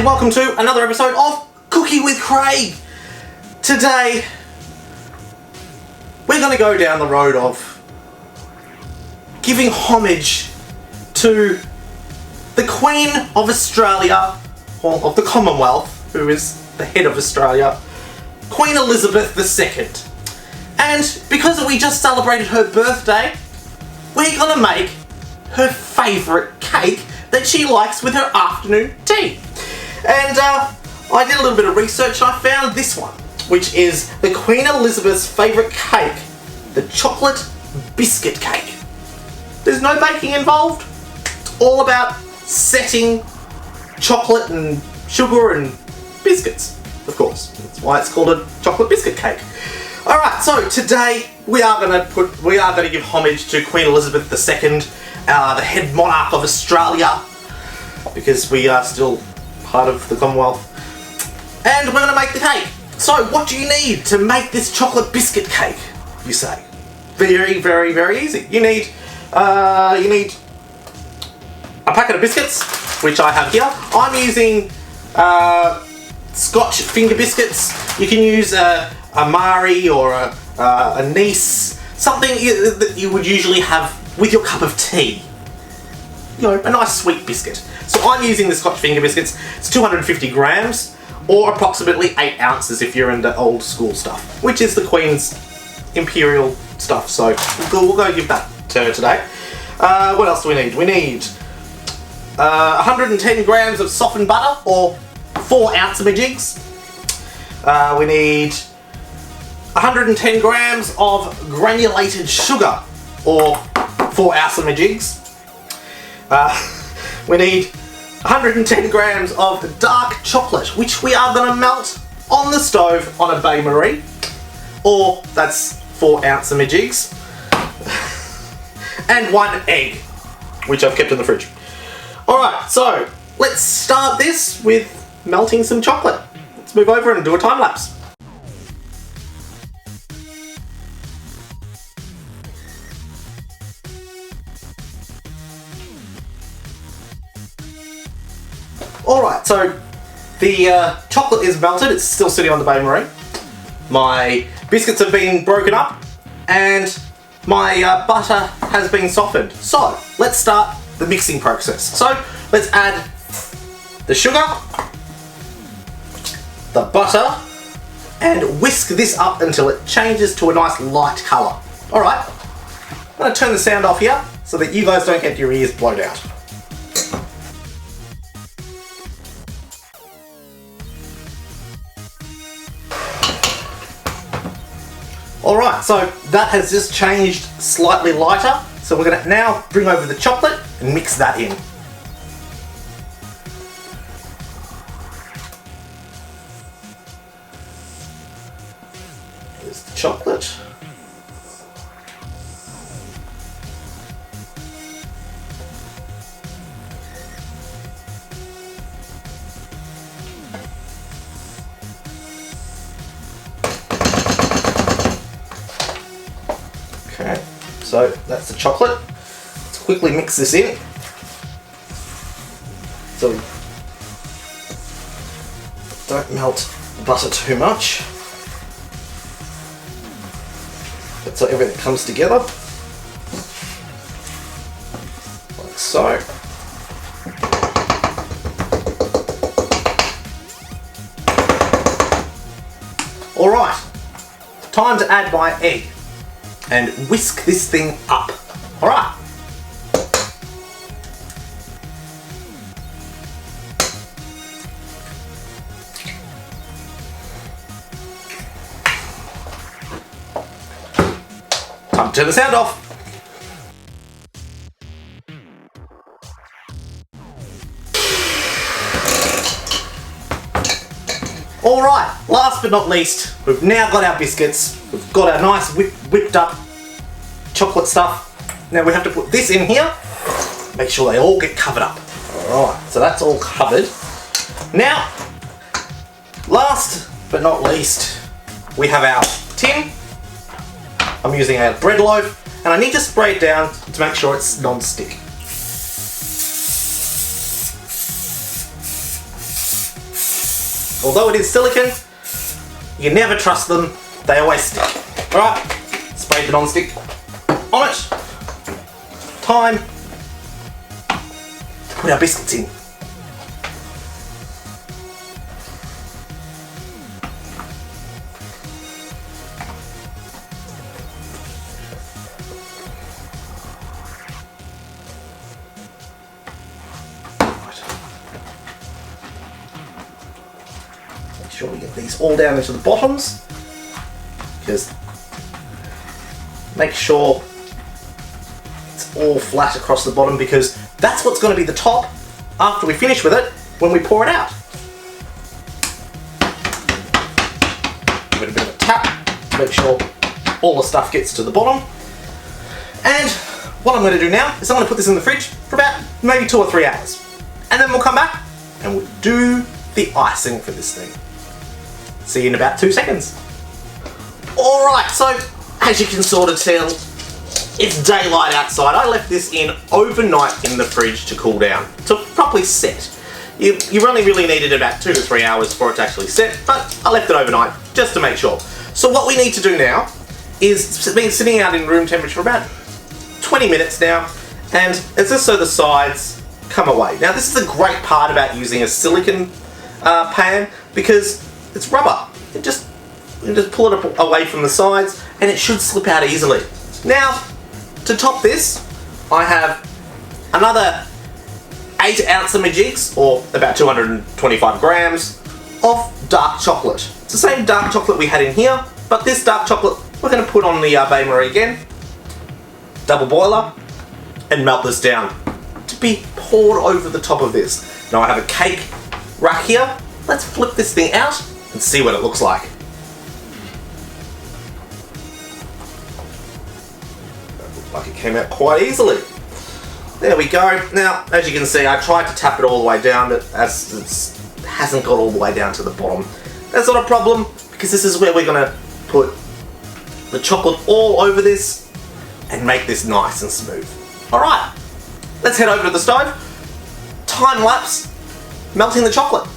and welcome to another episode of Cooking with Craig. Today, we're going to go down the road of giving homage to the Queen of Australia, or of the Commonwealth, who is the head of Australia, Queen Elizabeth II. And because we just celebrated her birthday, we're going to make her favourite cake that she likes with her afternoon tea. And I did a little bit of research and I found this one, which is the Queen Elizabeth's favourite cake, the chocolate biscuit cake. There's no baking involved. It's all about setting chocolate and sugar and biscuits, of course. That's why it's called a chocolate biscuit cake. Alright, so today we are going to give homage to Queen Elizabeth II, the head monarch of Australia, because we are still part of the Commonwealth. And we're going to make the cake. So what do you need to make this chocolate biscuit cake, you say? Very, very, very easy. You need a packet of biscuits, which I have here. I'm using Scotch finger biscuits. You can use a Mari or a Nice, something that you would usually have with your cup of tea. You know, a nice sweet biscuit. So I'm using the Scotch finger biscuits. It's 250 grams, or approximately 8 ounces if you're into old school stuff, which is the Queen's imperial stuff. So we'll go give that to her today. What else do we need? We need 110 grams of softened butter, or 4 ounce jigs. We need 110 grams of granulated sugar, or 4 ounce jigs. We need 110 grams of dark chocolate, which we are going to melt on the stove on a bain-marie, or that's 4 ounce jigs. And 1 egg, which I've kept in the fridge. Alright, so let's start this with melting some chocolate. Let's move over and do a time lapse. Alright, so the chocolate is melted, it's still sitting on the bain-marie. My biscuits have been broken up and my butter has been softened. So let's start the mixing process. So let's add the sugar, the butter, and whisk this up until it changes to a nice light colour. Alright, I'm going to turn the sound off here so that you guys don't get your ears blown out. Alright, so that has just changed slightly lighter, so we're going to now bring over the chocolate and mix that in. Here's the chocolate. Okay, so that's the chocolate. Let's quickly mix this in. So we don't melt the butter too much. But so everything comes together. Like so. Alright, time to add my egg and whisk this thing up. Alright. Time to turn the sound off. Alright, last but not least, we've now got our biscuits. We've got our nice whipped up chocolate stuff. Now we have to put this in here. Make sure they all get covered up. Alright, so that's all covered. Now, last but not least, we have our tin. I'm using a bread loaf, and I need to spray it down to make sure it's non-stick. although it is silicone, you never trust them, they always stick. Alright, spray the non-stick on it. Time to put our biscuits in. Make sure we get these all down into the bottoms, because make sure it's all flat across the bottom, because that's what's going to be the top after we finish with it when we pour it out. Give it a bit of a tap to make sure all the stuff gets to the bottom. And what I'm going to do now is I'm going to put this in the fridge for about maybe 2 or 3 hours. And then we'll come back and we'll do the icing for this thing. See you in about 2 seconds. Alright, so as you can sort of tell, it's daylight outside. I left this in overnight in the fridge to cool down, to properly set. You only really needed about 2 to 3 hours for it to actually set, but I left it overnight just to make sure. So what we need to do now is, it's been sitting out in room temperature for about 20 minutes now, and it's just so the sides come away. Now this is a great part about using a silicone pan, because it's rubber. You just pull it away from the sides and it should slip out easily. Now, to top this, I have another 8 ounce of majigs, or about 225 grams of dark chocolate. It's the same dark chocolate we had in here, but this dark chocolate we're going to put on the bain marie again, double boiler, and melt this down to be poured over the top of this. Now I have a cake rack here. Let's flip this thing out and see what it looks like. That looked like it came out quite easily. There we go. Now, as you can see, I tried to tap it all the way down, but as it hasn't got all the way down to the bottom. That's not a problem, because this is where we're going to put the chocolate all over this and make this nice and smooth. Alright, let's head over to the stove. Time lapse, melting the chocolate.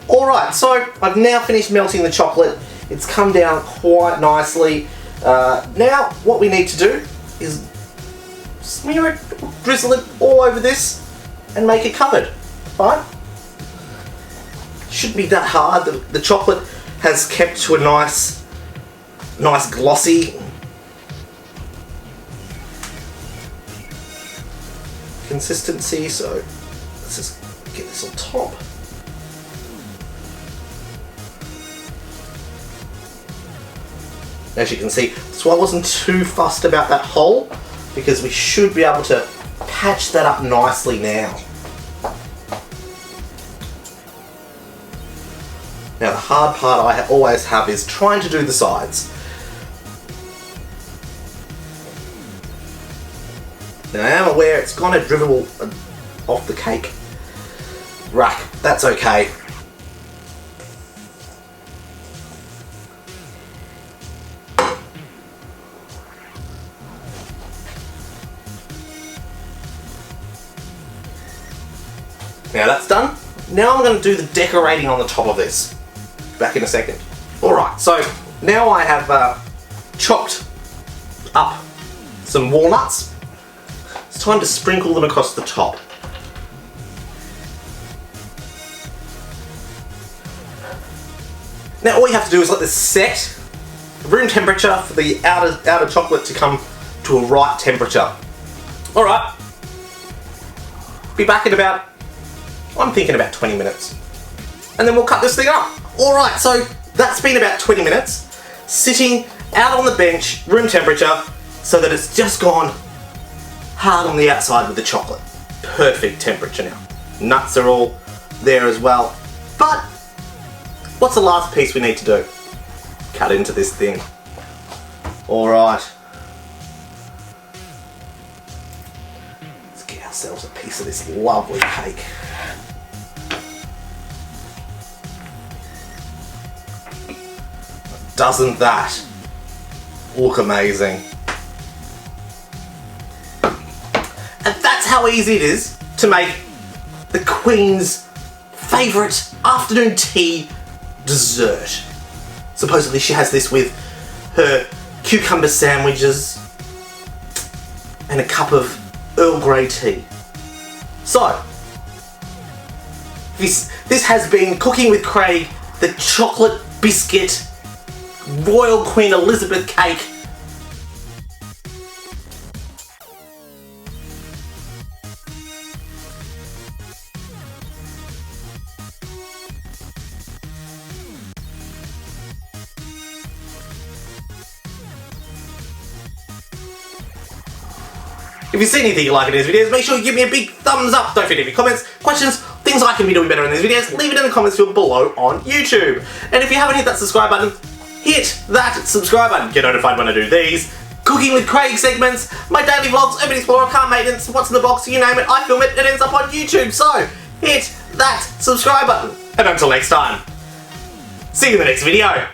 Alright, so I've now finished melting the chocolate. It's come down quite nicely. Now what we need to do is smear it, drizzle it all over this and make a cupboard. Right? Shouldn't be that hard. The chocolate has kept to a nice glossy consistency, so let's just get this on top. As you can see, that's why I wasn't too fussed about that hole, because we should be able to patch that up nicely now. Now the hard part I always have is trying to do the sides. Now I am aware it's going to dribble off the cake rack. That's okay. Now that's done. Now I'm going to do the decorating on the top of this. Back in a second. Alright, so now I have chopped up some walnuts. It's time to sprinkle them across the top. Now all you have to do is let this set, room temperature, for the outer chocolate to come to a right temperature. Alright, be back in about, I'm thinking about 20 minutes. And then we'll cut this thing up. Alright, so that's been about 20 minutes, sitting out on the bench, room temperature, so that it's just gone hard on the outside with the chocolate. Perfect temperature now. Nuts are all there as well. But what's the last piece we need to do? Cut into this thing. Alright. Let's get ourselves a piece of this lovely cake. Doesn't that look amazing? how easy it is to make the Queen's favourite afternoon tea dessert. Supposedly she has this with her cucumber sandwiches and a cup of Earl Grey tea. So, this has been Cooking with Craig, the chocolate biscuit Royal Queen Elizabeth cake. If you see anything you like in these videos, make sure you give me a big thumbs up. Don't forget any comments, questions, things I can be doing better in these videos, leave it in the comments field below on YouTube. And if you haven't hit that subscribe button, hit that subscribe button. Get notified when I do these Cooking with Craig segments, my daily vlogs, Urban Explorer, car maintenance, what's in the box, you name it, I film it, it ends up on YouTube. So, hit that subscribe button. And until next time, see you in the next video.